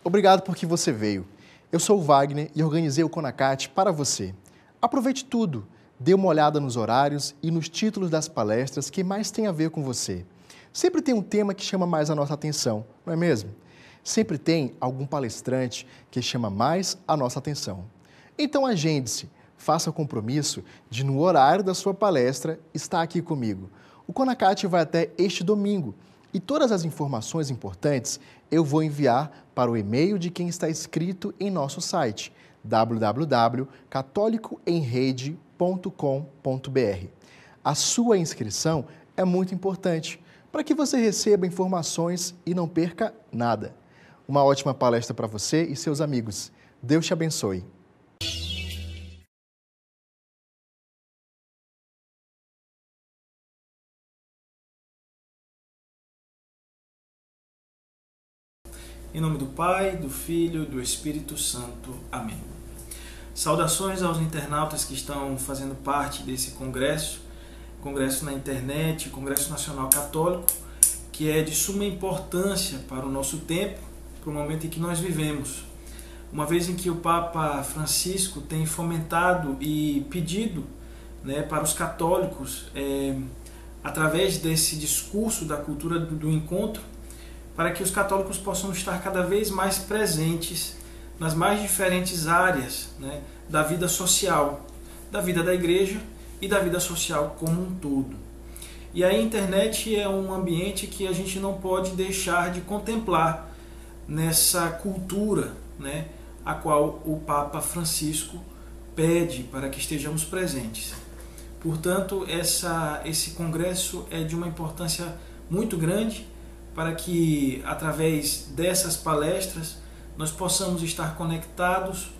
Obrigado porque você veio. Eu sou o Wagner e organizei o CONACAT para você. Aproveite tudo, dê uma olhada nos horários e nos títulos das palestras que mais tem a ver com você. Sempre tem um tema que chama mais a nossa atenção, não é mesmo? Sempre tem algum palestrante que chama mais a nossa atenção. Então agende-se, faça o compromisso de, no horário da sua palestra, estar aqui comigo. O CONACAT vai até este domingo e todas as informações importantes eu vou enviar para o e-mail de quem está inscrito em nosso site www.catolicoemrede.com.br. A sua inscrição é muito importante para que você receba informações e não perca nada. Uma ótima palestra para você e seus amigos. Deus te abençoe. Em nome do Pai, do Filho e do Espírito Santo. Amém. Saudações aos internautas que estão fazendo parte desse congresso na internet, Congresso Nacional Católico, que é de suma importância para o nosso tempo, para o momento em que nós vivemos. Uma vez em que o Papa Francisco tem fomentado e pedido, para os católicos, através desse discurso da cultura do encontro, para que os católicos possam estar cada vez mais presentes nas mais diferentes áreas, da vida social, da vida da igreja e da vida social como um todo. E a internet é um ambiente que a gente não pode deixar de contemplar nessa cultura, a qual o Papa Francisco pede para que estejamos presentes. Portanto, esse congresso é de uma importância muito grande para que, através dessas palestras, nós possamos estar conectados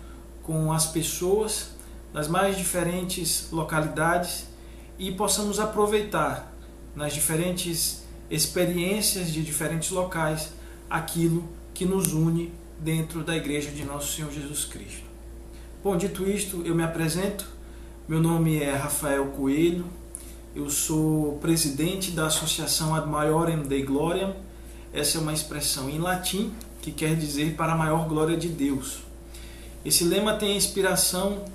com as pessoas das mais diferentes localidades e possamos aproveitar nas diferentes experiências de diferentes locais aquilo que nos une dentro da Igreja de Nosso Senhor Jesus Cristo. Bom, dito isto, eu me apresento. Meu nome é Rafael Coelho, eu sou presidente da Associação Ad Maiorem Dei Gloriam. Essa é uma expressão em latim que quer dizer para a maior glória de Deus. Esse lema tem inspiração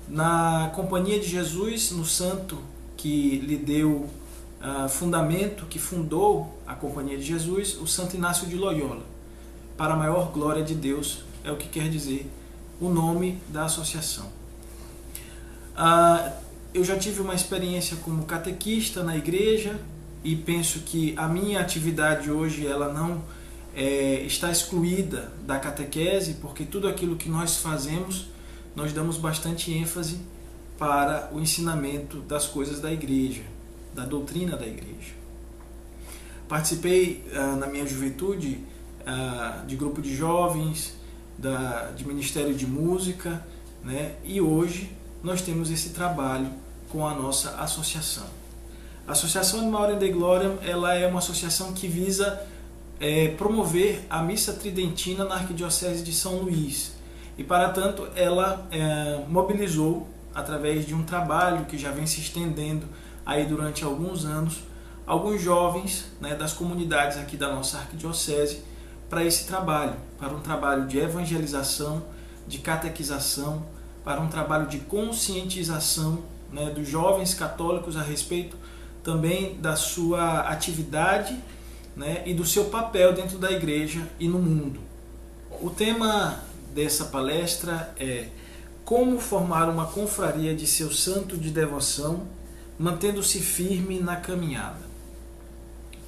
na Companhia de Jesus, no santo que lhe deu fundamento, que fundou a Companhia de Jesus, o Santo Inácio de Loyola. Para a maior glória de Deus é o que quer dizer o nome da associação. Eu já tive uma experiência como catequista na igreja e penso que a minha atividade hoje ela não está excluída da catequese, porque tudo aquilo que nós fazemos, nós damos bastante ênfase para o ensinamento das coisas da igreja, da doutrina da igreja. Participei na minha juventude de grupo de jovens, de ministério de música, e hoje nós temos esse trabalho com a nossa associação. A Associação Ad Maiorem Dei Gloriam ela é uma associação que visa promover a missa tridentina na Arquidiocese de São Luís. E, para tanto, ela mobilizou, através de um trabalho que já vem se estendendo aí durante alguns anos, alguns jovens das comunidades aqui da nossa Arquidiocese para esse trabalho, para um trabalho de evangelização, de catequização, para um trabalho de conscientização dos jovens católicos a respeito também da sua atividade e do seu papel dentro da igreja e no mundo. O tema dessa palestra é como formar uma confraria de seu santo de devoção, mantendo-se firme na caminhada.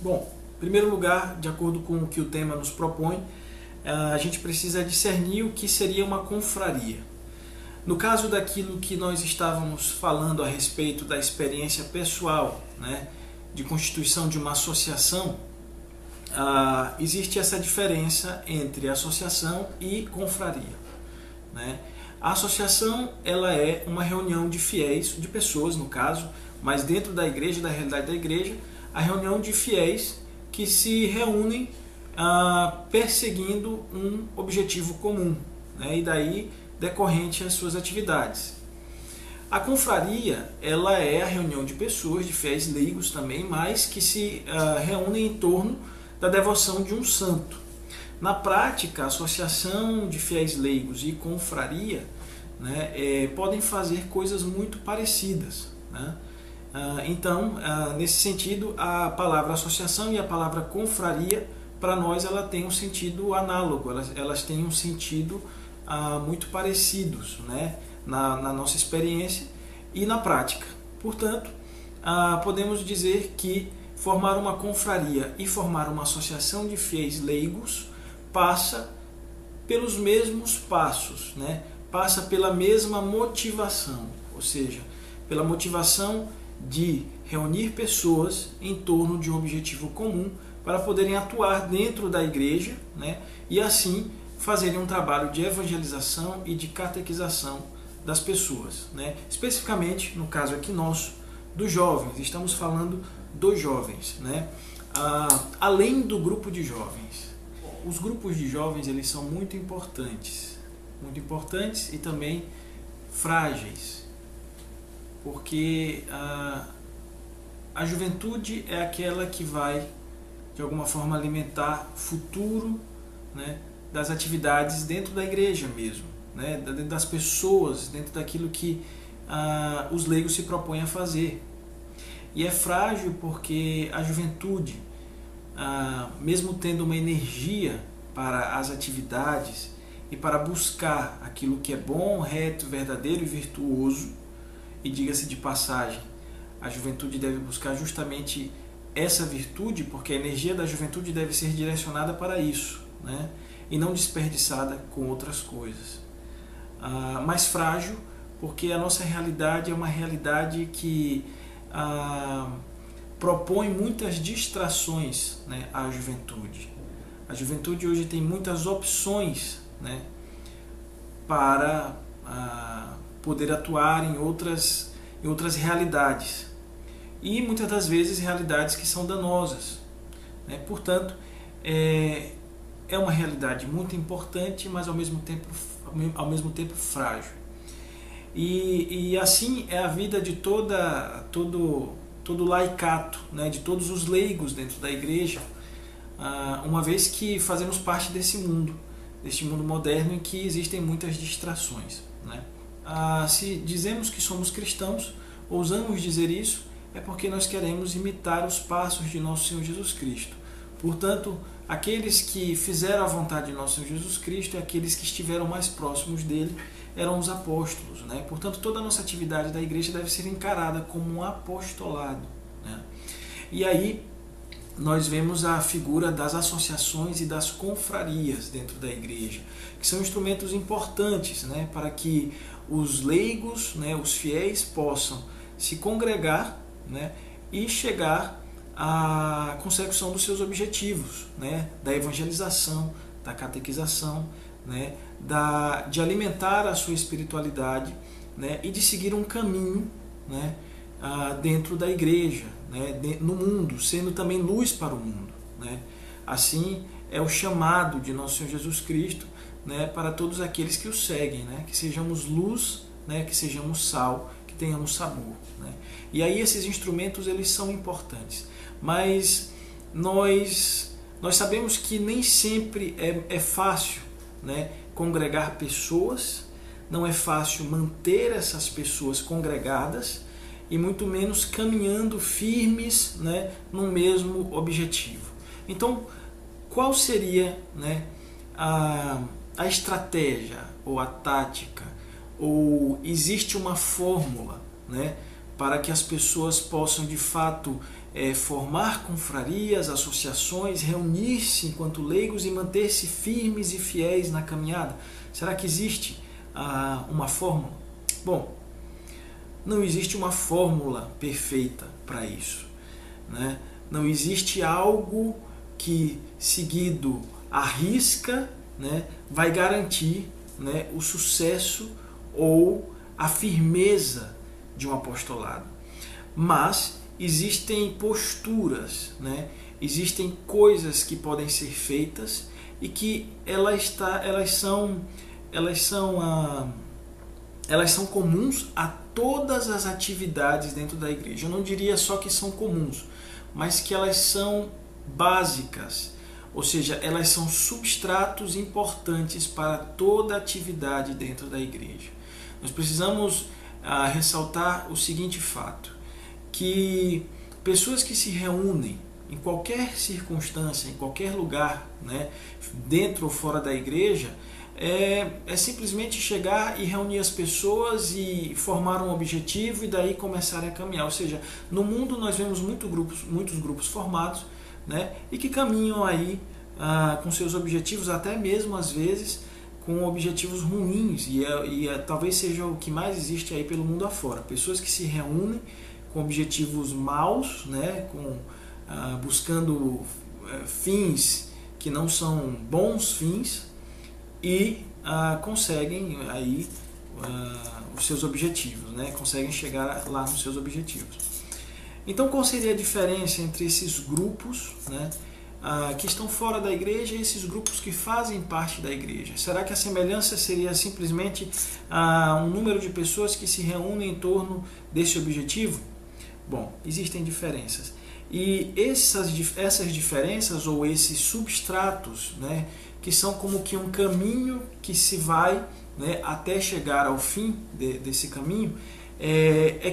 Bom, em primeiro lugar, de acordo com o que o tema nos propõe, a gente precisa discernir o que seria uma confraria. No caso daquilo que nós estávamos falando a respeito da experiência pessoal, de constituição de uma associação, existe essa diferença entre associação e confraria. A associação ela é uma reunião de fiéis, de pessoas no caso, mas dentro da igreja, da realidade da igreja, a reunião de fiéis que se reúnem perseguindo um objetivo comum, e daí decorrente às suas atividades. A confraria ela é a reunião de pessoas, de fiéis leigos também, mas que se reúnem em torno da devoção de um santo. Na prática, a associação de fiéis leigos e confraria, né, podem fazer coisas muito parecidas, né? Então, nesse sentido, a palavra associação e a palavra confraria, para nós, ela tem um sentido análogo, elas têm um sentido muito parecidos, né, na nossa experiência e na prática. Portanto, podemos dizer que formar uma confraria e formar uma associação de fiéis leigos passa pelos mesmos passos, né? Passa pela mesma motivação, ou seja, pela motivação de reunir pessoas em torno de um objetivo comum para poderem atuar dentro da igreja, né? E assim fazerem um trabalho de evangelização e de catequização das pessoas, né? Especificamente, no caso aqui nosso, dos jovens, estamos falando dos jovens, né? Além do grupo de jovens. Os grupos de jovens, eles são muito importantes e também frágeis, porque a juventude é aquela que vai, de alguma forma, alimentar o futuro, né, das atividades dentro da igreja mesmo, né, dentro das pessoas, dentro daquilo que os leigos se propõem a fazer. E é frágil porque a juventude, mesmo tendo uma energia para as atividades e para buscar aquilo que é bom, reto, verdadeiro e virtuoso, e diga-se de passagem, a juventude deve buscar justamente essa virtude, porque a energia da juventude deve ser direcionada para isso, né? E não desperdiçada com outras coisas. Mais frágil, porque a nossa realidade é uma realidade que propõe muitas distrações, né, à juventude. A juventude hoje tem muitas opções, né, para poder atuar em outras realidades, e muitas das vezes realidades que são danosas, né? Portanto, é uma realidade muito importante, mas ao mesmo tempo frágil. E assim é a vida de todo laicato, né, de todos os leigos dentro da igreja, uma vez que fazemos parte deste mundo moderno em que existem muitas distrações, né? Se dizemos que somos cristãos, ousamos dizer isso, é porque nós queremos imitar os passos de nosso Senhor Jesus Cristo. Portanto, aqueles que fizeram a vontade de nosso Senhor Jesus Cristo e aqueles que estiveram mais próximos dele eram os apóstolos, né? Portanto, toda a nossa atividade da igreja deve ser encarada como um apostolado, né? E aí nós vemos a figura das associações e das confrarias dentro da igreja, que são instrumentos importantes, né, para que os leigos, né, os fiéis, possam se congregar, né, e chegar à consecução dos seus objetivos, né, da evangelização, da catequização, né, de alimentar a sua espiritualidade, né, e de seguir um caminho, né, dentro da igreja, né, no mundo, sendo também luz para o mundo, né. Assim é o chamado de nosso Senhor Jesus Cristo, né, para todos aqueles que o seguem, né, que sejamos luz, né, que sejamos sal, que tenhamos sabor, né. E aí esses instrumentos, eles são importantes, mas nós sabemos que nem sempre é fácil, né, congregar pessoas, não é fácil manter essas pessoas congregadas, e muito menos caminhando firmes, né, no mesmo objetivo. Então, qual seria, né, a estratégia ou a tática, ou existe uma fórmula, né, para que as pessoas possam de fato formar confrarias, associações, reunir-se enquanto leigos e manter-se firmes e fiéis na caminhada? Será que existe uma fórmula? Bom, não existe uma fórmula perfeita para isso, né? Não existe algo que, seguido à risca, né, vai garantir, né, o sucesso ou a firmeza de um apostolado. Mas existem posturas, né? Existem coisas que podem ser feitas e que elas são comuns a todas as atividades dentro da igreja. Eu não diria só que são comuns, mas que elas são básicas, ou seja, elas são substratos importantes para toda atividade dentro da igreja. Nós precisamos ressaltar o seguinte fato, que pessoas que se reúnem em qualquer circunstância, em qualquer lugar, né, dentro ou fora da igreja, é simplesmente chegar e reunir as pessoas e formar um objetivo e daí começarem a caminhar. Ou seja, no mundo nós vemos muitos grupos formados, né, e que caminham aí com seus objetivos, até mesmo às vezes com objetivos ruins, talvez seja o que mais existe aí pelo mundo afora. Pessoas que se reúnem com objetivos maus, né, buscando fins que não são bons fins, e conseguem aí os seus objetivos, né? Conseguem chegar lá nos seus objetivos. Então, qual seria a diferença entre esses grupos, né, que estão fora da igreja e esses grupos que fazem parte da igreja? Será que a semelhança seria simplesmente um número de pessoas que se reúnem em torno desse objetivo? Bom, existem diferenças. E essas diferenças ou esses substratos, né, que são como que um caminho que se vai, né, até chegar ao fim desse caminho,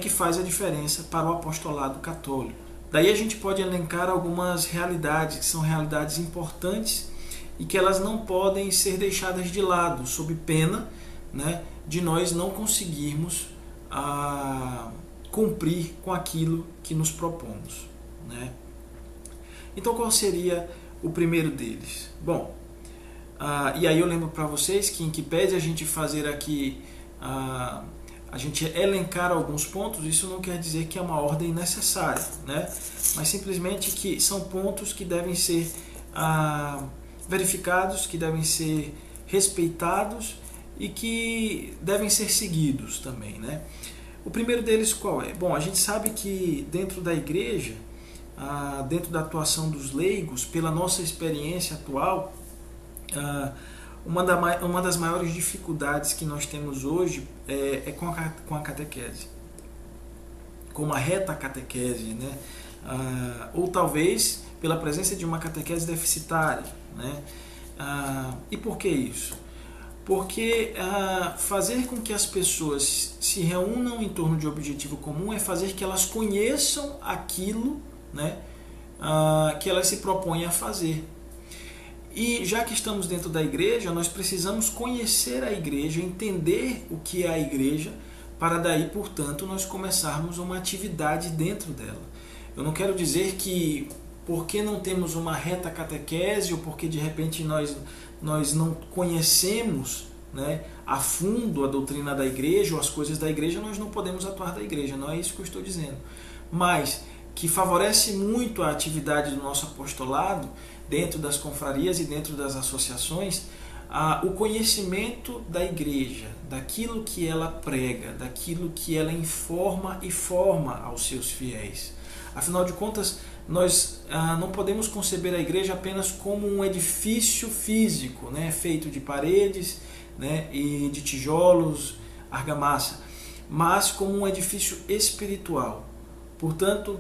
que faz a diferença para o apostolado católico. Daí a gente pode elencar algumas realidades, que são realidades importantes e que elas não podem ser deixadas de lado, sob pena, né, de nós não conseguirmos cumprir com aquilo que nos propomos, né? Então, qual seria o primeiro deles? Bom, e aí eu lembro para vocês que em que pede a gente fazer aqui, a gente elencar alguns pontos, isso não quer dizer que é uma ordem necessária, né? Mas simplesmente que são pontos que devem ser verificados, que devem ser respeitados e que devem ser seguidos também, né? O primeiro deles qual é? Bom, a gente sabe que dentro da igreja, dentro da atuação dos leigos, pela nossa experiência atual, uma das maiores dificuldades que nós temos hoje é com a catequese, com uma reta catequese, né? Ou talvez pela presença de uma catequese deficitária, né? E por que isso? Porque fazer com que as pessoas se reúnam em torno de um objetivo comum é fazer que elas conheçam aquilo, né, que elas se propõem a fazer. E já que estamos dentro da igreja, nós precisamos conhecer a igreja, entender o que é a igreja, para daí, portanto, nós começarmos uma atividade dentro dela. Eu não quero dizer que porque não temos uma reta catequese ou porque de repente nós não conhecemos, né, a fundo a doutrina da igreja ou as coisas da igreja, nós não podemos atuar da igreja. Não é isso que eu estou dizendo. Mas que favorece muito a atividade do nosso apostolado dentro das confrarias e dentro das associações, o conhecimento da igreja, daquilo que ela prega, daquilo que ela informa e forma aos seus fiéis. Afinal de contas, nós não podemos conceber a igreja apenas como um edifício físico, né, feito de paredes, né, e de tijolos, argamassa, mas como um edifício espiritual. Portanto,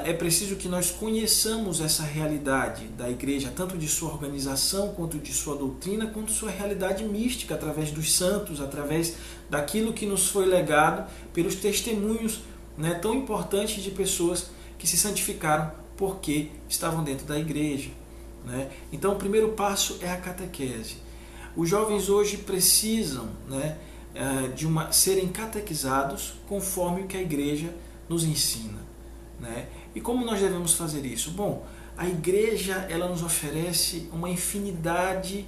é preciso que nós conheçamos essa realidade da igreja, tanto de sua organização, quanto de sua doutrina, quanto de sua realidade mística, através dos santos, através daquilo que nos foi legado pelos testemunhos, né, tão importantes de pessoas que se santificaram porque estavam dentro da igreja, né? Então, o primeiro passo é a catequese. Os jovens hoje precisam, né, serem catequizados conforme o que a igreja nos ensina, né? E como nós devemos fazer isso? Bom, a igreja ela nos oferece uma infinidade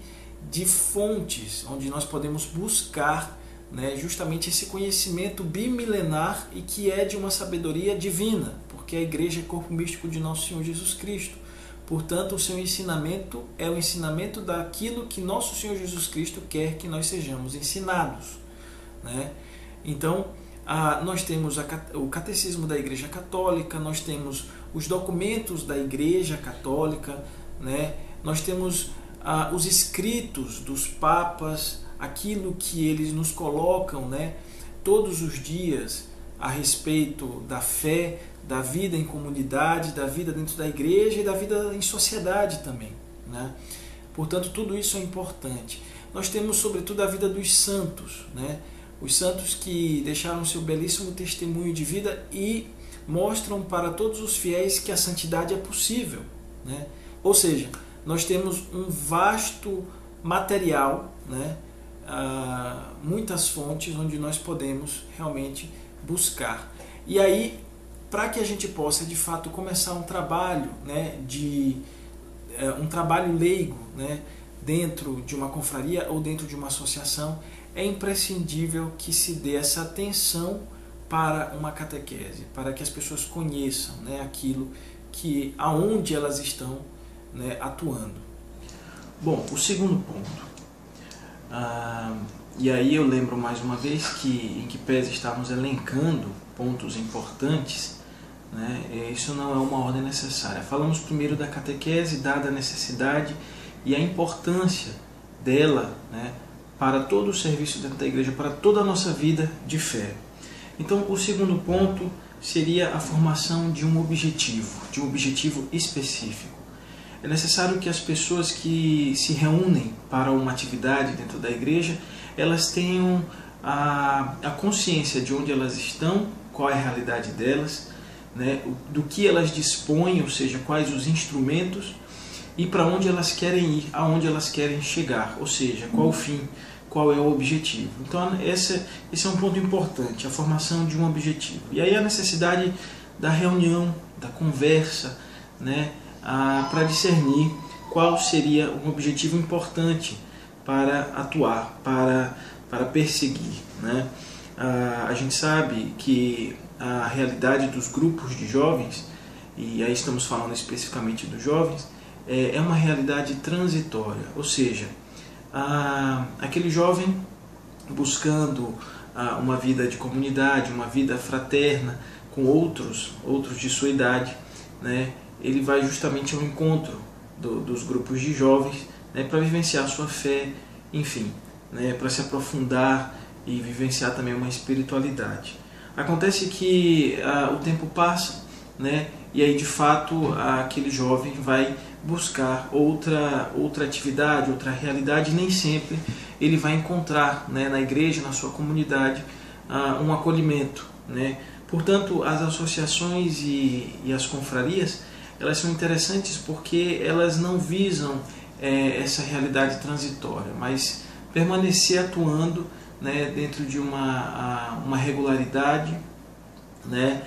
de fontes onde nós podemos buscar, né, justamente esse conhecimento bimilenar e que é de uma sabedoria divina, porque a igreja é corpo místico de nosso Senhor Jesus Cristo. Portanto, o seu ensinamento é o ensinamento daquilo que nosso Senhor Jesus Cristo quer que nós sejamos ensinados, né? Então, nós temos o catecismo da Igreja Católica, nós temos os documentos da Igreja Católica, né? Nós temos os escritos dos papas, aquilo que eles nos colocam, né, todos os dias a respeito da fé, da vida em comunidade, da vida dentro da igreja e da vida em sociedade também, né? Portanto, tudo isso é importante. Nós temos, sobretudo, a vida dos santos, né? Os santos que deixaram seu belíssimo testemunho de vida e mostram para todos os fiéis que a santidade é possível, né? Ou seja, nós temos um vasto material, né? Muitas fontes onde nós podemos realmente buscar. E aí, para que a gente possa de fato começar um trabalho, né, um trabalho leigo, né, dentro de uma confraria ou dentro de uma associação, é imprescindível que se dê essa atenção para uma catequese, para que as pessoas conheçam, né, aquilo que aonde elas estão, né, atuando. Bom, o segundo ponto. E aí eu lembro mais uma vez que, em que pese estamos elencando pontos importantes, né, isso não é uma ordem necessária. Falamos primeiro da catequese, dada a necessidade e a importância dela, né, para todo o serviço dentro da igreja, para toda a nossa vida de fé. Então, o segundo ponto seria a formação de um objetivo específico. É necessário que as pessoas que se reúnem para uma atividade dentro da igreja, elas tenham a consciência de onde elas estão, qual é a realidade delas, né, do que elas dispõem, ou seja, quais os instrumentos e para onde elas querem ir, aonde elas querem chegar, ou seja, qual o fim, qual é o objetivo. Então esse é um ponto importante, a formação de um objetivo. E aí a necessidade da reunião, da conversa, né, para discernir qual seria um objetivo importante para atuar, para perseguir, né? A gente sabe que a realidade dos grupos de jovens, e aí estamos falando especificamente dos jovens, é uma realidade transitória, ou seja, aquele jovem buscando uma vida de comunidade, uma vida fraterna com outros de sua idade, né? Ele vai justamente ao encontro dos grupos de jovens, né, para vivenciar a sua fé, enfim, né, para se aprofundar e vivenciar também uma espiritualidade. Acontece que o tempo passa, né, e aí de fato aquele jovem vai buscar outra atividade, outra realidade, e nem sempre ele vai encontrar, né, na igreja, na sua comunidade, um acolhimento, né? Portanto, as associações e as confrarias, elas são interessantes porque elas não visam essa realidade transitória, mas permanecer atuando, né, dentro de uma regularidade, né?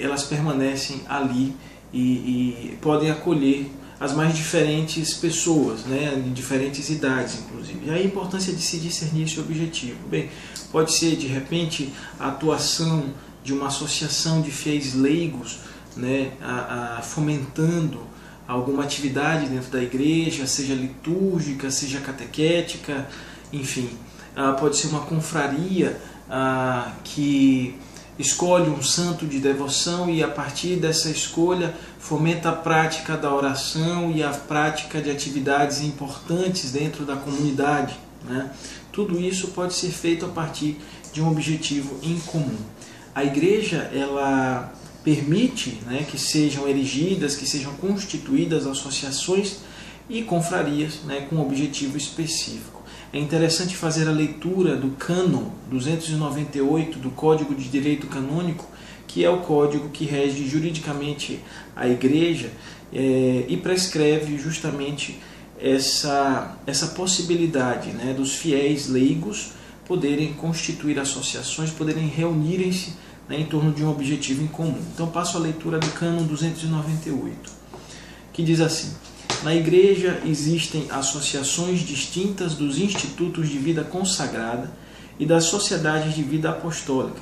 Elas permanecem ali e podem acolher as mais diferentes pessoas, né, em diferentes idades, inclusive. E aí a importância de se discernir esse objetivo. Bem, pode ser, de repente, a atuação de uma associação de fiéis leigos, né, fomentando alguma atividade dentro da igreja, seja litúrgica, seja catequética, enfim. Pode ser uma confraria que escolhe um santo de devoção e a partir dessa escolha fomenta a prática da oração e a prática de atividades importantes dentro da comunidade, né? Tudo isso pode ser feito a partir de um objetivo em comum. A igreja, ela permite, né, que sejam erigidas, que sejam constituídas associações e confrarias, né, com um objetivo específico. É interessante fazer a leitura do cânon 298 do Código de Direito Canônico, que é o código que rege juridicamente a igreja e prescreve justamente essa possibilidade, né, dos fiéis leigos poderem constituir associações, poderem reunirem-se, né, em torno de um objetivo em comum. Então passo a leitura do cânon 298, que diz assim: na igreja existem associações distintas dos institutos de vida consagrada e das sociedades de vida apostólica,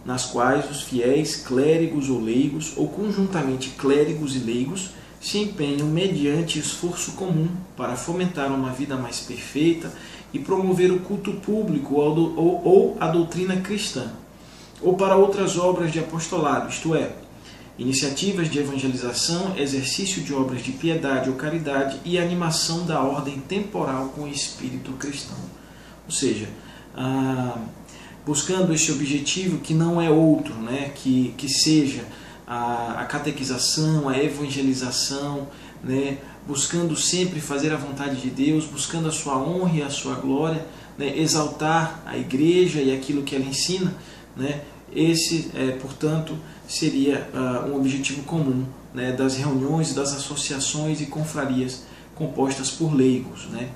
nas quais os fiéis, clérigos ou leigos, ou conjuntamente clérigos e leigos, se empenham mediante esforço comum para fomentar uma vida mais perfeita e promover o culto público ou a doutrina cristã, ou para outras obras de apostolado, isto é, iniciativas de evangelização, exercício de obras de piedade ou caridade e animação da ordem temporal com o espírito cristão. Ou seja, buscando esse objetivo que não é outro, né, que seja a catequização, a evangelização, né, buscando sempre fazer a vontade de Deus, buscando a sua honra e a sua glória, né, exaltar a igreja e aquilo que ela ensina, né, esse, portanto, seria um objetivo comum, né, das reuniões, das associações e confrarias compostas por leigos, né,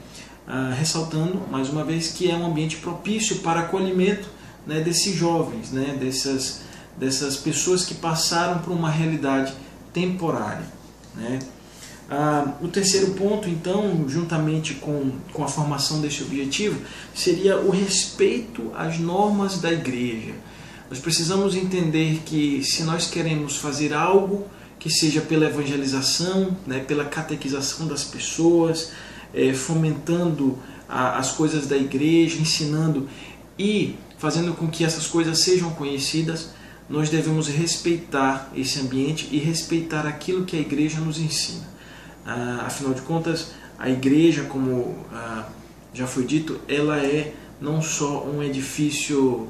ressaltando, mais uma vez, que é um ambiente propício para acolhimento, né, desses jovens, né, dessas pessoas que passaram por uma realidade temporária, né. O terceiro ponto, então, juntamente com a formação desse objetivo, seria o respeito às normas da igreja. Nós precisamos entender que se nós queremos fazer algo que seja pela evangelização, né, pela catequização das pessoas, fomentando as coisas da igreja, ensinando e fazendo com que essas coisas sejam conhecidas, nós devemos respeitar esse ambiente e respeitar aquilo que a igreja nos ensina. Afinal de contas, a igreja, como já foi dito, ela é não só um edifício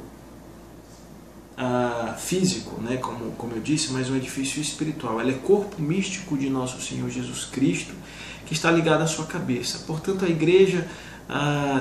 físico, né, como eu disse, mas um edifício espiritual. Ela é corpo místico de nosso Senhor Jesus Cristo, que está ligado à sua cabeça. Portanto, a igreja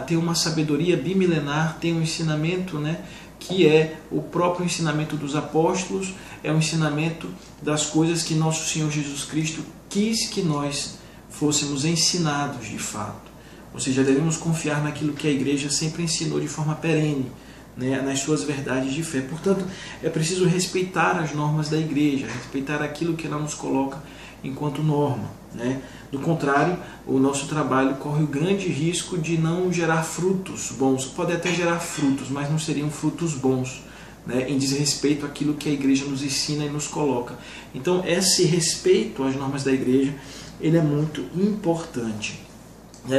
tem uma sabedoria bimilenar, tem um ensinamento, né, que é o próprio ensinamento dos apóstolos, é o ensinamento das coisas que nosso Senhor Jesus Cristo quis que nós fôssemos ensinados de fato. Ou seja, devemos confiar naquilo que a igreja sempre ensinou de forma perene, né, nas suas verdades de fé. Portanto, é preciso respeitar as normas da igreja, respeitar aquilo que ela nos coloca enquanto norma, né? Do contrário, o nosso trabalho corre o grande risco de não gerar frutos bons. Pode até gerar frutos, mas não seriam frutos bons, né, em desrespeito àquilo que a igreja nos ensina e nos coloca. Então, esse respeito às normas da igreja, ele é muito importante.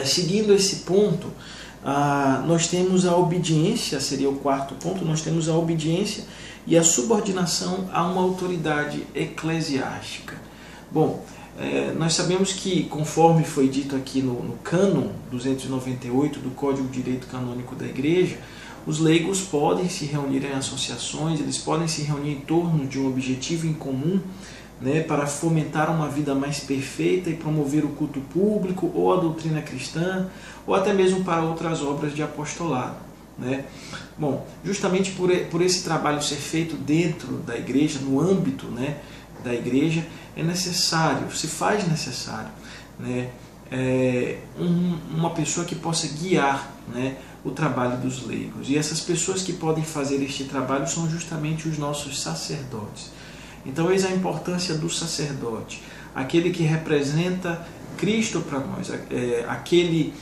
Seguindo esse ponto, nós temos a obediência, seria o quarto ponto, nós temos a obediência e a subordinação a uma autoridade eclesiástica. Bom, nós sabemos que, conforme foi dito aqui no cânon 298 do Código de Direito Canônico da Igreja, os leigos podem se reunir em associações, eles podem se reunir em torno de um objetivo em comum, né, para fomentar uma vida mais perfeita e promover o culto público ou a doutrina cristã, ou até mesmo para outras obras de apostolado, né? Bom, justamente por esse trabalho ser feito dentro da igreja, no âmbito, né, da igreja, é necessário, se faz necessário, né, uma pessoa que possa guiar, né, o trabalho dos leigos. E essas pessoas que podem fazer este trabalho são justamente os nossos sacerdotes. Então, eis a importância do sacerdote, aquele que representa Cristo para nós, aquele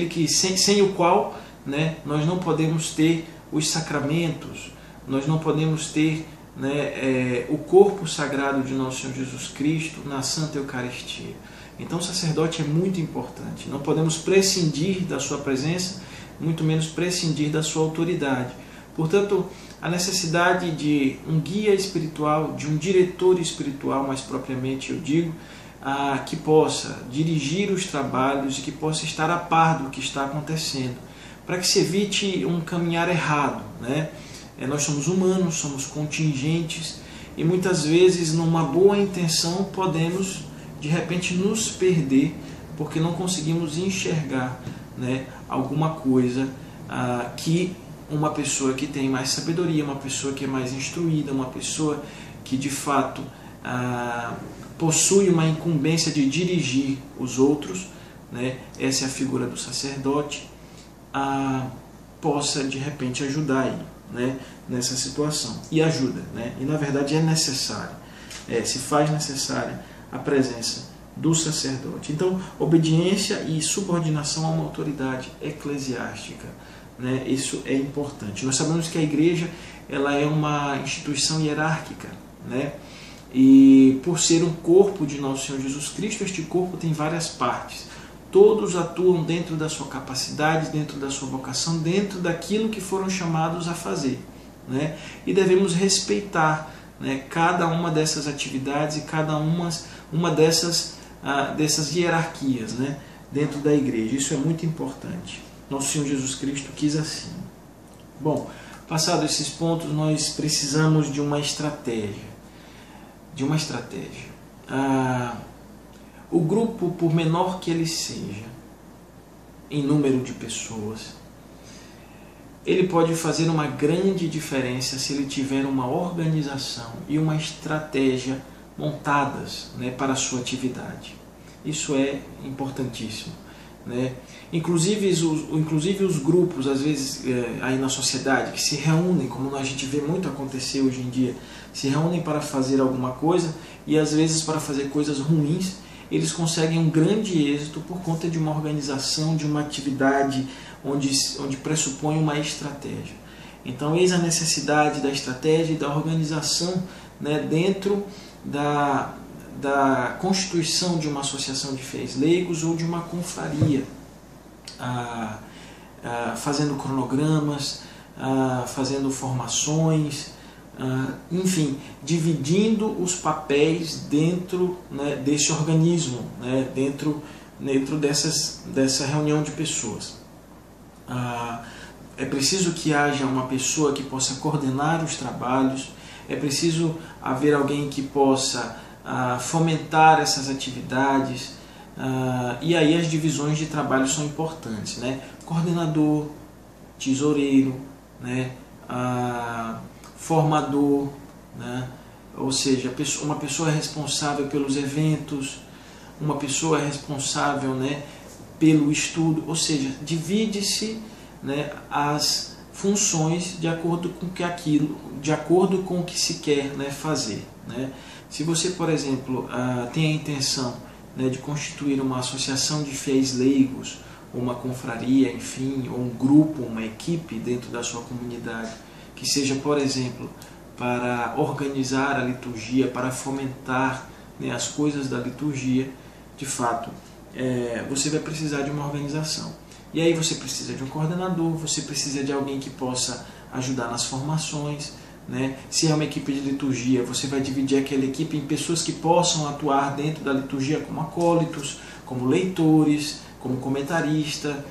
que sem o qual, né, nós não podemos ter os sacramentos, nós não podemos ter, né, o corpo sagrado de nosso Senhor Jesus Cristo na Santa Eucaristia. Então, o sacerdote é muito importante. Não podemos prescindir da sua presença, muito menos prescindir da sua autoridade. Portanto, a necessidade de um guia espiritual, de um diretor espiritual, mais propriamente eu digo, que possa dirigir os trabalhos e que possa estar a par do que está acontecendo, para que se evite um caminhar errado, né? Nós somos humanos, somos contingentes e muitas vezes, numa boa intenção, podemos de repente nos perder porque não conseguimos enxergar, né, alguma coisa que uma pessoa que tem mais sabedoria, uma pessoa que é mais instruída, uma pessoa que de fato possui uma incumbência de dirigir os outros, né, essa é a figura do sacerdote, possa de repente ajudar aí, né, nessa situação. E ajuda, né? E na verdade é necessário, se faz necessária a presença do sacerdote. Então, obediência e subordinação a uma autoridade eclesiástica, né? Isso é importante. Nós sabemos que a igreja ela é uma instituição hierárquica, né? E por ser um corpo de nosso Senhor Jesus Cristo, este corpo tem várias partes. Todos atuam dentro da sua capacidade, dentro da sua vocação, dentro daquilo que foram chamados a fazer, né? E devemos respeitar, né, cada uma dessas atividades e cada uma dessas hierarquias, né, dentro da igreja. Isso é muito importante. Nosso Senhor Jesus Cristo quis assim. Bom, passados esses pontos, nós precisamos de uma estratégia. o grupo, por menor que ele seja, em número de pessoas, ele pode fazer uma grande diferença se ele tiver uma organização e uma estratégia montadas, né, para a sua atividade. Isso é importantíssimo, né? Inclusive os grupos, às vezes, aí na sociedade, que se reúnem, como a gente vê muito acontecer hoje em dia, se reúnem para fazer alguma coisa e às vezes para fazer coisas ruins, eles conseguem um grande êxito por conta de uma organização, de uma atividade onde pressupõe uma estratégia. Então, eis a necessidade da estratégia e da organização, né, dentro da constituição de uma associação de fiéis leigos ou de uma confraria, fazendo cronogramas, fazendo formações, enfim, dividindo os papéis dentro, né, desse organismo, né, dentro dessa reunião de pessoas. É preciso que haja uma pessoa que possa coordenar os trabalhos, é preciso haver alguém que possa fomentar essas atividades, e aí as divisões de trabalho são importantes, né? Coordenador, tesoureiro, né? Formador, né? Ou seja, uma pessoa é responsável pelos eventos, uma pessoa é responsável, né, pelo estudo, ou seja, divide-se, né, as funções de acordo com o que se quer, né, fazer, né? Se você, por exemplo, tem a intenção, né, de constituir uma associação de fiéis leigos, ou uma confraria, enfim, ou um grupo, uma equipe dentro da sua comunidade, que seja, por exemplo, para organizar a liturgia, para fomentar, né, as coisas da liturgia, de fato, você vai precisar de uma organização. E aí você precisa de um coordenador, você precisa de alguém que possa ajudar nas formações, né? Se é uma equipe de liturgia, você vai dividir aquela equipe em pessoas que possam atuar dentro da liturgia como acólitos, como leitores, como comentarista,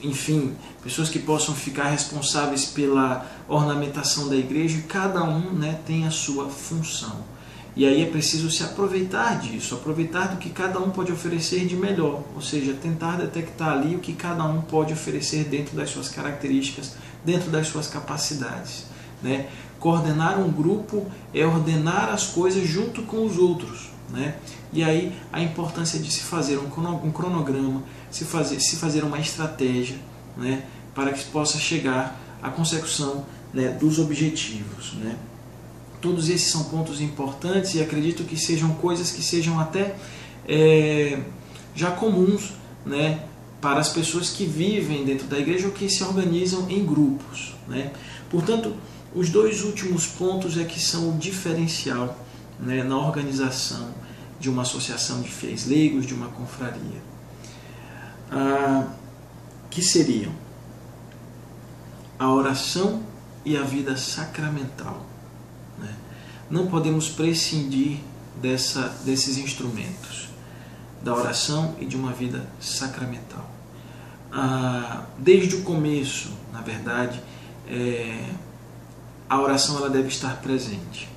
enfim, pessoas que possam ficar responsáveis pela ornamentação da igreja, e cada um, né, tem a sua função. E aí é preciso se aproveitar disso, aproveitar do que cada um pode oferecer de melhor, ou seja, tentar detectar ali o que cada um pode oferecer dentro das suas características, dentro das suas capacidades, né? Coordenar um grupo é ordenar as coisas junto com os outros, né? E aí a importância de se fazer um cronograma, se fazer uma estratégia, né, para que se possa chegar à consecução, né, dos objetivos, né? Todos esses são pontos importantes e acredito que sejam coisas que sejam até já comuns, né, para as pessoas que vivem dentro da igreja ou que se organizam em grupos, né? Portanto, os dois últimos pontos é que são o diferencial, né, na organização de uma associação de fiéis leigos, de uma confraria, que seriam a oração e a vida sacramental. Não podemos prescindir desses instrumentos, da oração e de uma vida sacramental. Desde o começo, na verdade, a oração ela deve estar presente.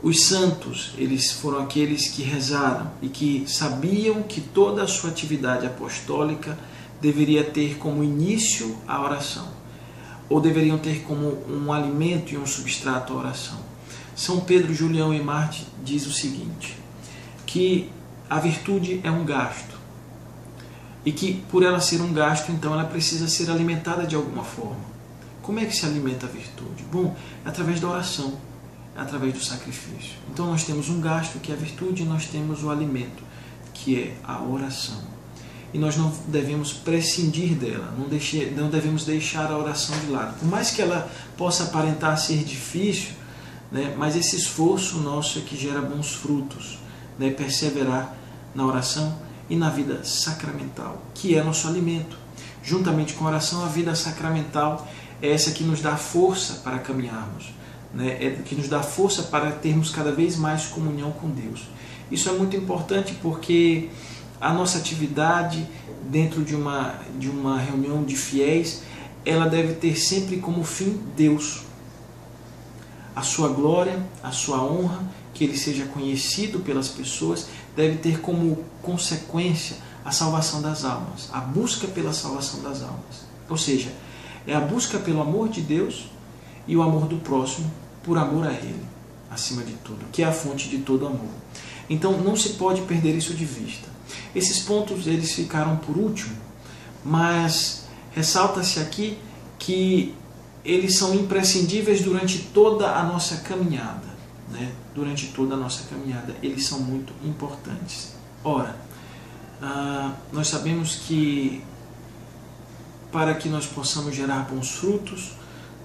Os santos, eles foram aqueles que rezaram e que sabiam que toda a sua atividade apostólica deveria ter como início a oração, ou deveriam ter como um alimento e um substrato a oração. São Pedro, Julião e Marte diz o seguinte, que a virtude é um gasto e que por ela ser um gasto, então ela precisa ser alimentada de alguma forma. Como é que se alimenta a virtude? Bom, é através da oração, é através do sacrifício. Então nós temos um gasto, que é a virtude, e nós temos o alimento, que é a oração. E nós não devemos prescindir dela, não devemos deixar a oração de lado. Por mais que ela possa aparentar ser difícil, né, mas esse esforço nosso é que gera bons frutos, né, perseverar na oração e na vida sacramental, que é nosso alimento. Juntamente com a oração, a vida sacramental é essa que nos dá força para caminharmos, né, que nos dá força para termos cada vez mais comunhão com Deus. Isso é muito importante porque a nossa atividade dentro de uma reunião de fiéis, ela deve ter sempre como fim Deus, a sua glória, a sua honra, que Ele seja conhecido pelas pessoas, deve ter como consequência a salvação das almas, a busca pela salvação das almas. Ou seja, é a busca pelo amor de Deus e o amor do próximo por amor a Ele, acima de tudo, que é a fonte de todo amor. Então não se pode perder isso de vista. Esses pontos eles ficaram por último, mas ressalta-se aqui que eles são imprescindíveis durante toda a nossa caminhada, né? Durante toda a nossa caminhada, eles são muito importantes. Ora, nós sabemos que para que nós possamos gerar bons frutos,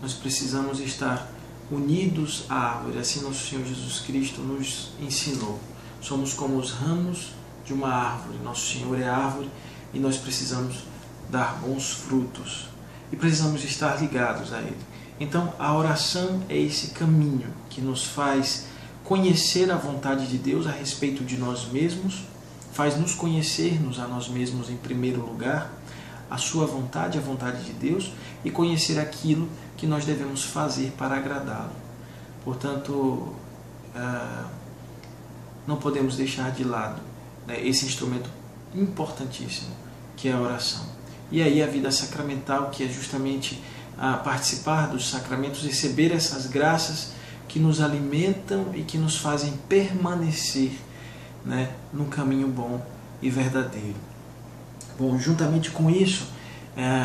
nós precisamos estar unidos à árvore. Assim nosso Senhor Jesus Cristo nos ensinou. Somos como os ramos de uma árvore. Nosso Senhor é a árvore e nós precisamos dar bons frutos. E precisamos estar ligados a Ele. Então, a oração é esse caminho que nos faz conhecer a vontade de Deus a respeito de nós mesmos, faz nos conhecermos a nós mesmos em primeiro lugar, a sua vontade, a vontade de Deus, e conhecer aquilo que nós devemos fazer para agradá-lo. Portanto, não podemos deixar de lado, né, esse instrumento importantíssimo que é a oração. E aí a vida sacramental, que é justamente participar dos sacramentos, receber essas graças que nos alimentam e que nos fazem permanecer, né, no caminho bom e verdadeiro. Bom, juntamente com isso,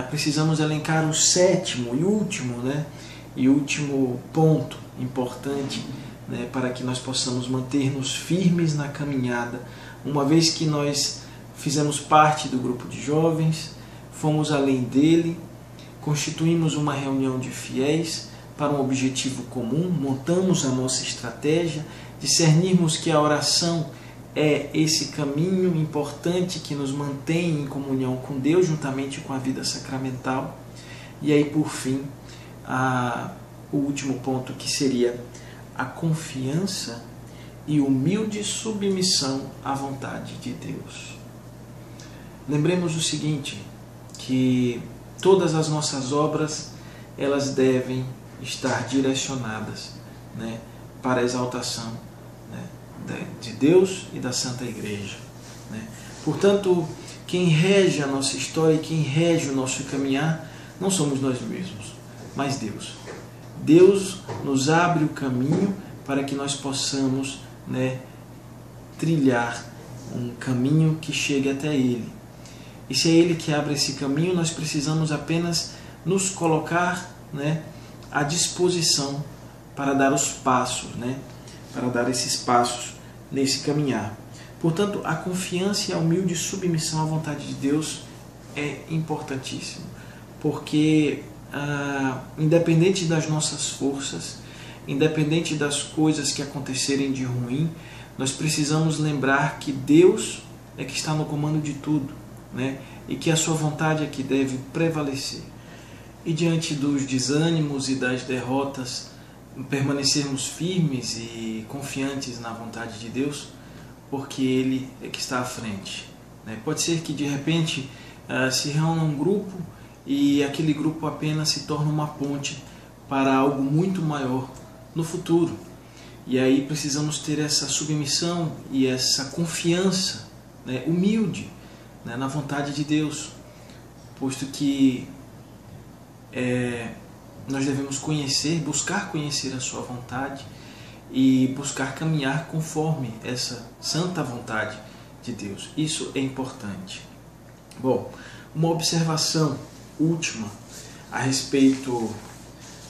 precisamos elencar o sétimo e último ponto importante, né, para que nós possamos manter-nos firmes na caminhada, uma vez que nós fizemos parte do grupo de jovens, fomos além dele, constituímos uma reunião de fiéis para um objetivo comum, montamos a nossa estratégia, discernirmos que a oração é esse caminho importante que nos mantém em comunhão com Deus, juntamente com a vida sacramental. E aí, por fim, o último ponto, que seria a confiança e humilde submissão à vontade de Deus. Lembremos o seguinte, que todas as nossas obras, elas devem estar direcionadas, né, para a exaltação, né, de Deus e da Santa Igreja, né? Portanto, quem rege a nossa história e quem rege o nosso caminhar não somos nós mesmos, mas Deus. Deus nos abre o caminho para que nós possamos, né, trilhar um caminho que chegue até Ele. E se é Ele que abre esse caminho, nós precisamos apenas nos colocar, né, à disposição para dar os passos, né, para dar esses passos nesse caminhar. Portanto, a confiança e a humilde submissão à vontade de Deus é importantíssimo, porque independente das nossas forças, independente das coisas que acontecerem de ruim, nós precisamos lembrar que Deus é que está no comando de tudo, né? E que a sua vontade é que deve prevalecer. E diante dos desânimos e das derrotas, permanecermos firmes e confiantes na vontade de Deus, porque Ele é que está à frente, né? Pode ser que de repente se reúna um grupo e aquele grupo apenas se torna uma ponte para algo muito maior no futuro. E aí precisamos ter essa submissão e essa confiança, né, humilde, né, na vontade de Deus, posto que nós devemos buscar conhecer a sua vontade e buscar caminhar conforme essa santa vontade de Deus. Isso é importante. Bom, uma observação última a respeito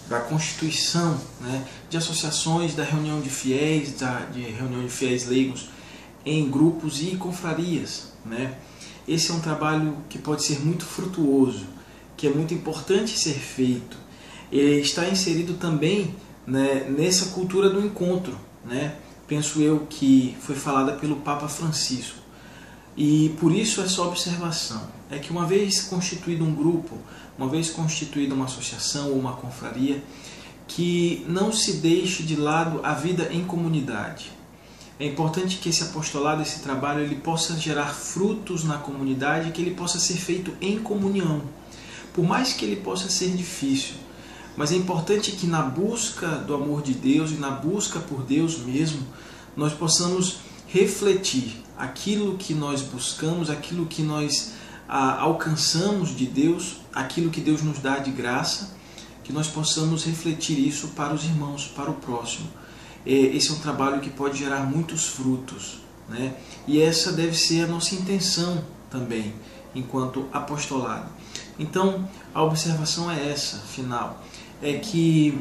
da constituição, né, de associações, da reunião de fiéis, de reunião de fiéis leigos em grupos e confrarias, né? Esse é um trabalho que pode ser muito frutuoso, que é muito importante ser feito. Ele está inserido também, né, nessa cultura do encontro, né? Penso eu que foi falada pelo Papa Francisco. E por isso essa observação é que uma vez constituído um grupo, uma vez constituída uma associação ou uma confraria, que não se deixe de lado a vida em comunidade. É importante que esse apostolado, esse trabalho, ele possa gerar frutos na comunidade, que ele possa ser feito em comunhão. Por mais que ele possa ser difícil, mas é importante que na busca do amor de Deus e na busca por Deus mesmo, nós possamos refletir aquilo que nós buscamos, aquilo que nós alcançamos de Deus, aquilo que Deus nos dá de graça, que nós possamos refletir isso para os irmãos, para o próximo. Esse é um trabalho que pode gerar muitos frutos, né? E essa deve ser a nossa intenção também, enquanto apostolado. Então, a observação é essa, final, é que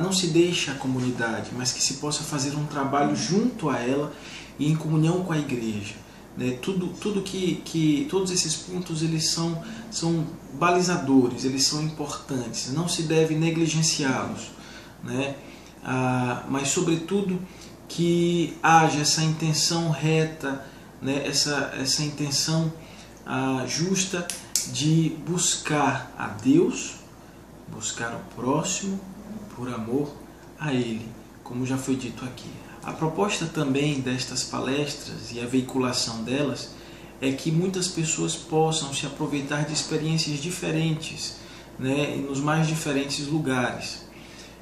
não se deixe a comunidade, mas que se possa fazer um trabalho junto a ela e em comunhão com a igreja. Né? Todos esses pontos eles são balizadores, eles são importantes, não se deve negligenciá-los, né? Mas sobretudo que haja essa intenção reta, né? essa intenção justa de buscar a Deus, buscar o próximo por amor a Ele, como já foi dito aqui. A proposta também destas palestras e a veiculação delas é que muitas pessoas possam se aproveitar de experiências diferentes, né, nos mais diferentes lugares.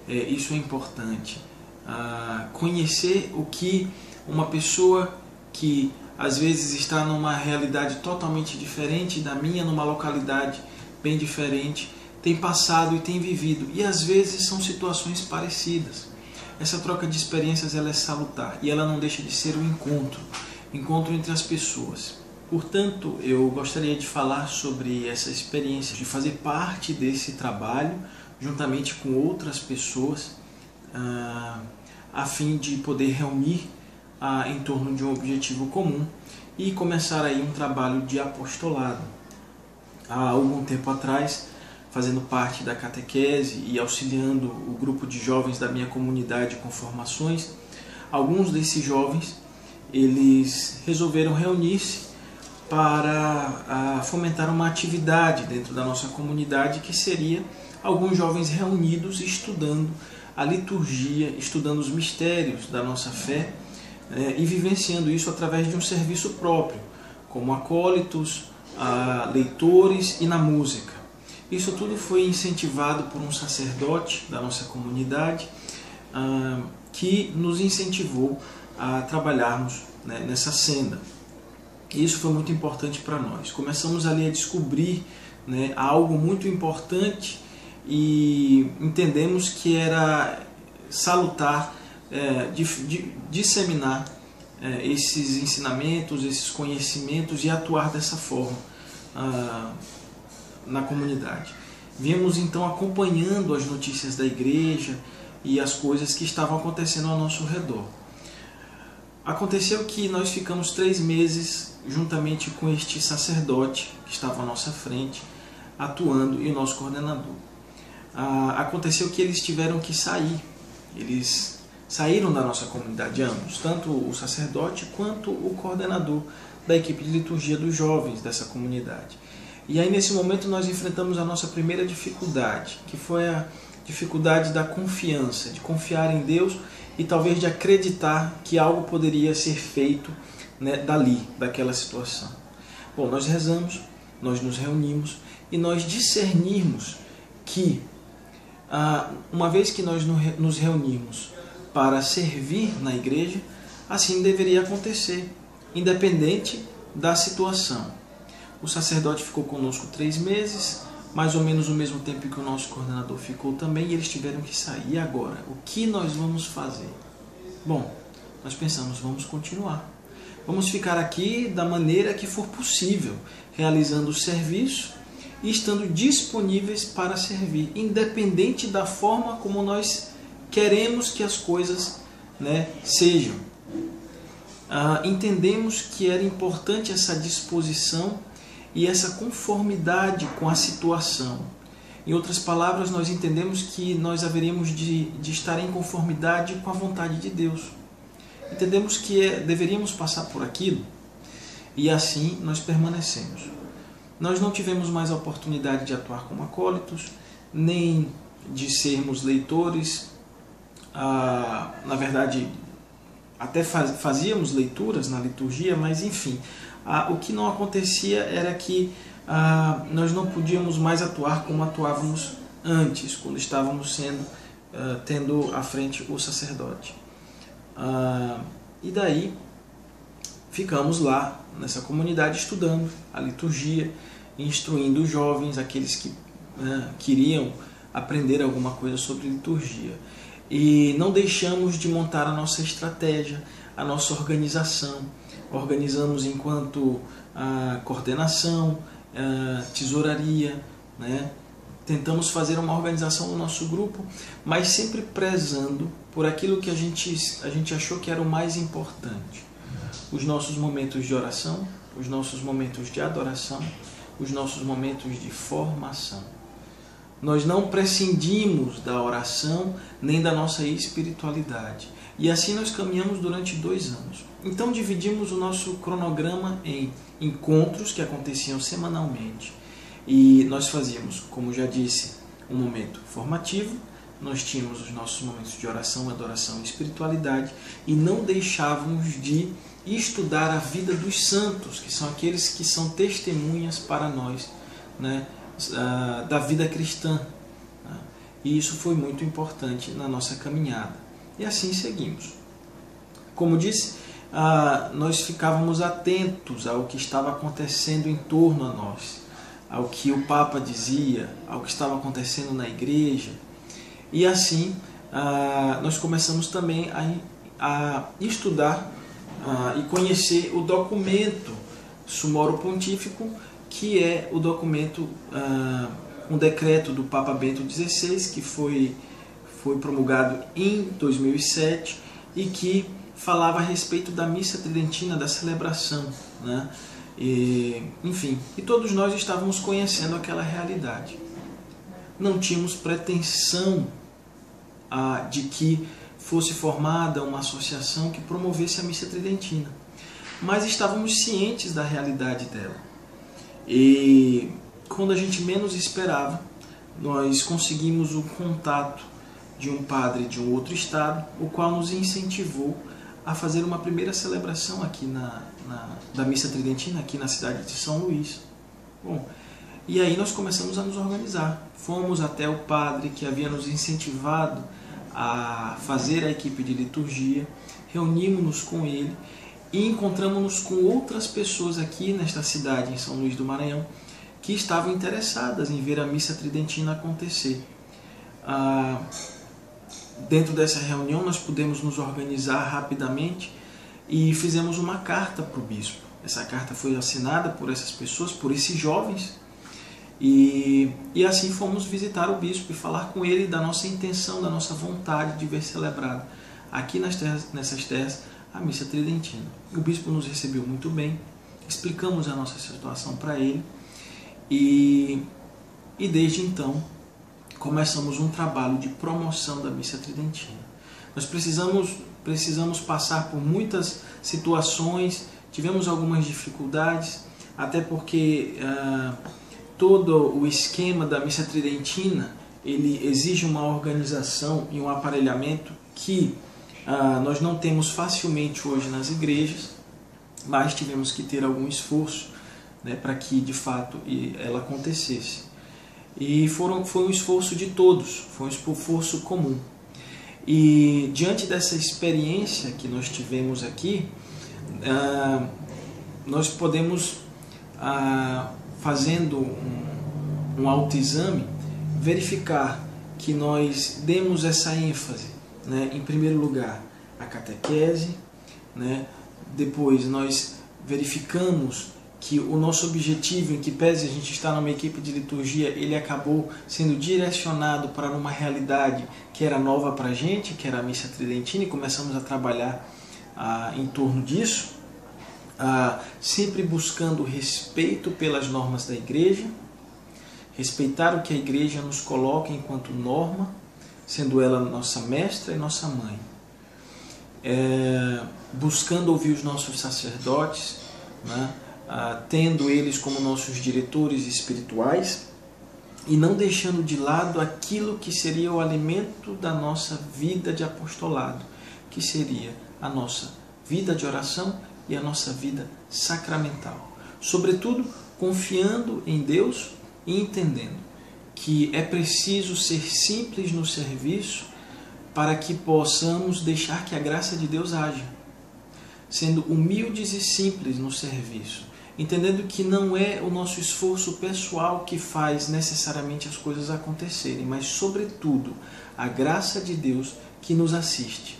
Isso é importante. Conhecer o que uma pessoa que às vezes está numa realidade totalmente diferente da minha, numa localidade bem diferente, tem passado e tem vivido. E às vezes são situações parecidas. Essa troca de experiências ela é salutar e ela não deixa de ser um encontro entre as pessoas. Portanto, eu gostaria de falar sobre essa experiência, de fazer parte desse trabalho juntamente com outras pessoas, a fim de poder reunir em torno de um objetivo comum e começar aí um trabalho de apostolado. Há algum tempo atrás, fazendo parte da catequese e auxiliando o grupo de jovens da minha comunidade com formações, alguns desses jovens eles resolveram reunir-se para fomentar uma atividade dentro da nossa comunidade, que seria alguns jovens reunidos estudando a liturgia, estudando os mistérios da nossa fé, e vivenciando isso através de um serviço próprio, como acólitos, leitores e na música. Isso tudo foi incentivado por um sacerdote da nossa comunidade, que nos incentivou a trabalharmos, né, nessa senda. E isso foi muito importante para nós. Começamos ali a descobrir, né, algo muito importante e entendemos que era salutar disseminar esses ensinamentos, esses conhecimentos e atuar dessa forma na comunidade. Viemos então acompanhando as notícias da igreja e as coisas que estavam acontecendo ao nosso redor. Aconteceu que nós ficamos 3 meses juntamente com este sacerdote que estava à nossa frente, atuando, e o nosso coordenador. Aconteceu que eles tiveram que sair. Eles saíram da nossa comunidade, ambos, tanto o sacerdote quanto o coordenador da equipe de liturgia dos jovens dessa comunidade. E aí nesse momento nós enfrentamos a nossa primeira dificuldade, que foi a dificuldade da confiança, de confiar em Deus e talvez de acreditar que algo poderia ser feito, né, dali, daquela situação. Bom, nós rezamos, nós nos reunimos e nós discernimos que, uma vez que nós nos reunimos para servir na igreja, assim deveria acontecer, independente da situação. O sacerdote ficou conosco 3 meses, mais ou menos o mesmo tempo que o nosso coordenador ficou também, e eles tiveram que sair. E agora? O que nós vamos fazer? Bom, nós pensamos, vamos continuar. Vamos ficar aqui da maneira que for possível, realizando o serviço e estando disponíveis para servir, independente da forma como nós queremos que as coisas, né, sejam. Entendemos que era importante essa disposição e essa conformidade com a situação. Em outras palavras, nós entendemos que nós haveríamos de estar em conformidade com a vontade de Deus. Entendemos que deveríamos passar por aquilo e assim nós permanecemos. Nós não tivemos mais a oportunidade de atuar como acólitos, nem de sermos leitores. Na verdade, até fazíamos leituras na liturgia, mas enfim, o que não acontecia era que nós não podíamos mais atuar como atuávamos antes, quando estávamos tendo à frente o sacerdote. E daí ficamos lá nessa comunidade estudando a liturgia, instruindo os jovens, aqueles que queriam aprender alguma coisa sobre liturgia. E não deixamos de montar a nossa estratégia, a nossa organização. Organizamos enquanto coordenação, tesouraria, né? Tentamos fazer uma organização do nosso grupo, mas sempre prezando por aquilo que a gente achou que era o mais importante. Os nossos momentos de oração, os nossos momentos de adoração, os nossos momentos de formação. Nós não prescindimos da oração nem da nossa espiritualidade. E assim nós caminhamos durante 2 anos. Então dividimos o nosso cronograma em encontros que aconteciam semanalmente. E nós fazíamos, como já disse, um momento formativo, nós tínhamos os nossos momentos de oração, adoração e espiritualidade, e não deixávamos de estudar a vida dos santos, que são aqueles que são testemunhas para nós, né, da vida cristã. E isso foi muito importante na nossa caminhada. E assim seguimos. Como disse, nós ficávamos atentos ao que estava acontecendo em torno a nós, ao que o Papa dizia, ao que estava acontecendo na igreja. E assim nós começamos também a estudar e conhecer o documento Summorum Pontificum, que é o documento, um decreto do Papa Bento XVI, que foi promulgado em 2007 e que falava a respeito da missa tridentina, da celebração, né? Enfim, e todos nós estávamos conhecendo aquela realidade. Não tínhamos pretensão de que fosse formada uma associação que promovesse a missa tridentina, mas estávamos cientes da realidade dela. E quando a gente menos esperava, nós conseguimos o contato de um padre de um outro estado, o qual nos incentivou a fazer uma primeira celebração aqui da missa tridentina, aqui na cidade de São Luís. Bom, e aí nós começamos a nos organizar. Fomos até o padre que havia nos incentivado a fazer a equipe de liturgia, reunimos-nos com ele e encontramos-nos com outras pessoas aqui nesta cidade, em São Luís do Maranhão, que estavam interessadas em ver a missa tridentina acontecer. Dentro dessa reunião nós pudemos nos organizar rapidamente e fizemos uma carta para o bispo. Essa carta foi assinada por essas pessoas, por esses jovens, e assim fomos visitar o bispo e falar com ele da nossa intenção, da nossa vontade de ver celebrada aqui nessas terras a missa tridentina. O bispo nos recebeu muito bem, explicamos a nossa situação para ele e desde então começamos um trabalho de promoção da missa tridentina. Nós precisamos passar por muitas situações, tivemos algumas dificuldades, até porque todo o esquema da missa tridentina ele exige uma organização e um aparelhamento que nós não temos facilmente hoje nas igrejas, mas tivemos que ter algum esforço, né, para que de fato ela acontecesse. E foi um esforço de todos, foi um esforço comum. E diante dessa experiência que nós tivemos aqui, nós podemos, fazendo um autoexame, verificar que nós demos essa ênfase, né, em primeiro lugar, a catequese, né, depois nós verificamos que o nosso objetivo, em que pese a gente estar numa equipe de liturgia, ele acabou sendo direcionado para uma realidade que era nova para a gente, que era a missa tridentina, e começamos a trabalhar em torno disso, sempre buscando respeito pelas normas da igreja, respeitar o que a igreja nos coloca enquanto norma, sendo ela nossa mestra e nossa mãe, buscando ouvir os nossos sacerdotes, né? Tendo eles como nossos diretores espirituais e não deixando de lado aquilo que seria o alimento da nossa vida de apostolado, que seria a nossa vida de oração e a nossa vida sacramental. Sobretudo, confiando em Deus e entendendo que é preciso ser simples no serviço para que possamos deixar que a graça de Deus haja. sendo humildes e simples no serviço, entendendo que não é o nosso esforço pessoal que faz necessariamente as coisas acontecerem, mas, sobretudo, a graça de Deus que nos assiste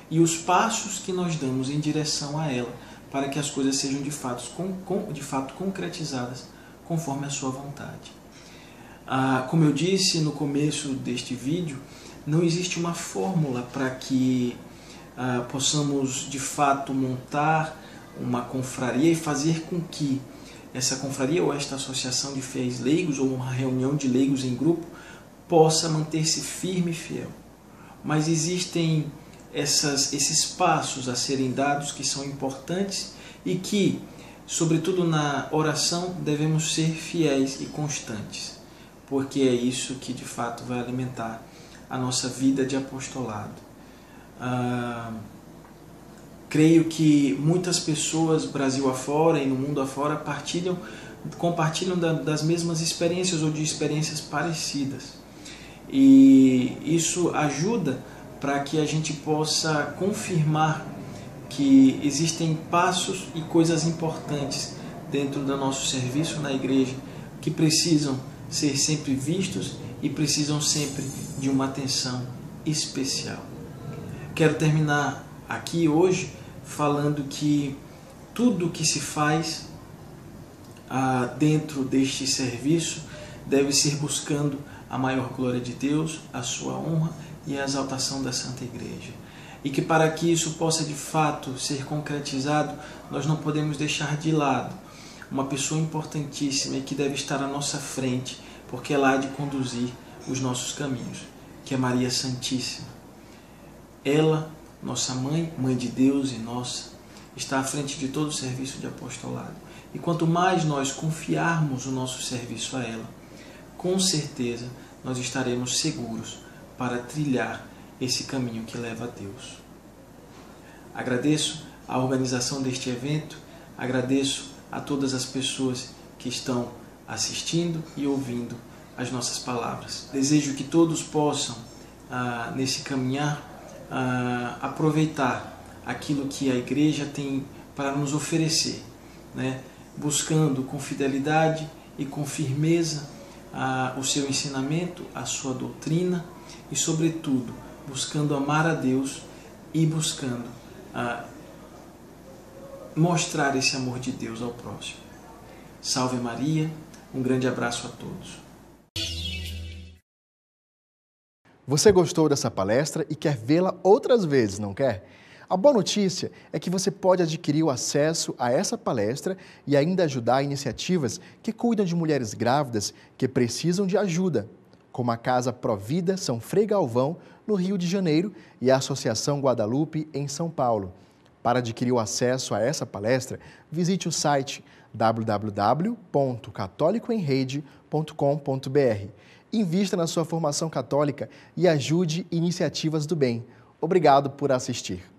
e os passos que nós damos em direção a ela, para que as coisas sejam de fato concretizadas conforme a sua vontade. Como eu disse no começo deste vídeo, não existe uma fórmula para que possamos de fato montar uma confraria e fazer com que essa confraria ou esta associação de fiéis leigos ou uma reunião de leigos em grupo possa manter-se firme e fiel. Mas existem esses passos a serem dados que são importantes e que, sobretudo na oração, devemos ser fiéis e constantes, porque é isso que de fato vai alimentar a nossa vida de apostolado. Creio que muitas pessoas, Brasil afora e no mundo afora, compartilham das mesmas experiências ou de experiências parecidas. E isso ajuda para que a gente possa confirmar que existem passos e coisas importantes dentro do nosso serviço na igreja que precisam ser sempre vistos e precisam sempre de uma atenção especial. Quero terminar aqui hoje falando que tudo que se faz dentro deste serviço deve ser buscando a maior glória de Deus, a sua honra e a exaltação da Santa Igreja. E que para que isso possa de fato ser concretizado, nós não podemos deixar de lado uma pessoa importantíssima e que deve estar à nossa frente, porque ela há de conduzir os nossos caminhos, que é Maria Santíssima. Ela, nossa mãe, mãe de Deus e nossa, está à frente de todo o serviço de apostolado. E quanto mais nós confiarmos o nosso serviço a ela, com certeza nós estaremos seguros para trilhar esse caminho que leva a Deus. Agradeço a organização deste evento, agradeço a todas as pessoas que estão assistindo e ouvindo as nossas palavras. Desejo que todos possam, nesse caminhar, aproveitar aquilo que a igreja tem para nos oferecer, né? Buscando com fidelidade e com firmeza o seu ensinamento, a sua doutrina e, sobretudo, buscando amar a Deus e buscando mostrar esse amor de Deus ao próximo. Salve Maria, um grande abraço a todos. Você gostou dessa palestra e quer vê-la outras vezes, não quer? A boa notícia é que você pode adquirir o acesso a essa palestra e ainda ajudar iniciativas que cuidam de mulheres grávidas que precisam de ajuda, como a Casa Provida São Frei Galvão, no Rio de Janeiro, e a Associação Guadalupe, em São Paulo. Para adquirir o acesso a essa palestra, visite o site www.catolicoemrede.com.br. Invista na sua formação católica e ajude iniciativas do bem. Obrigado por assistir.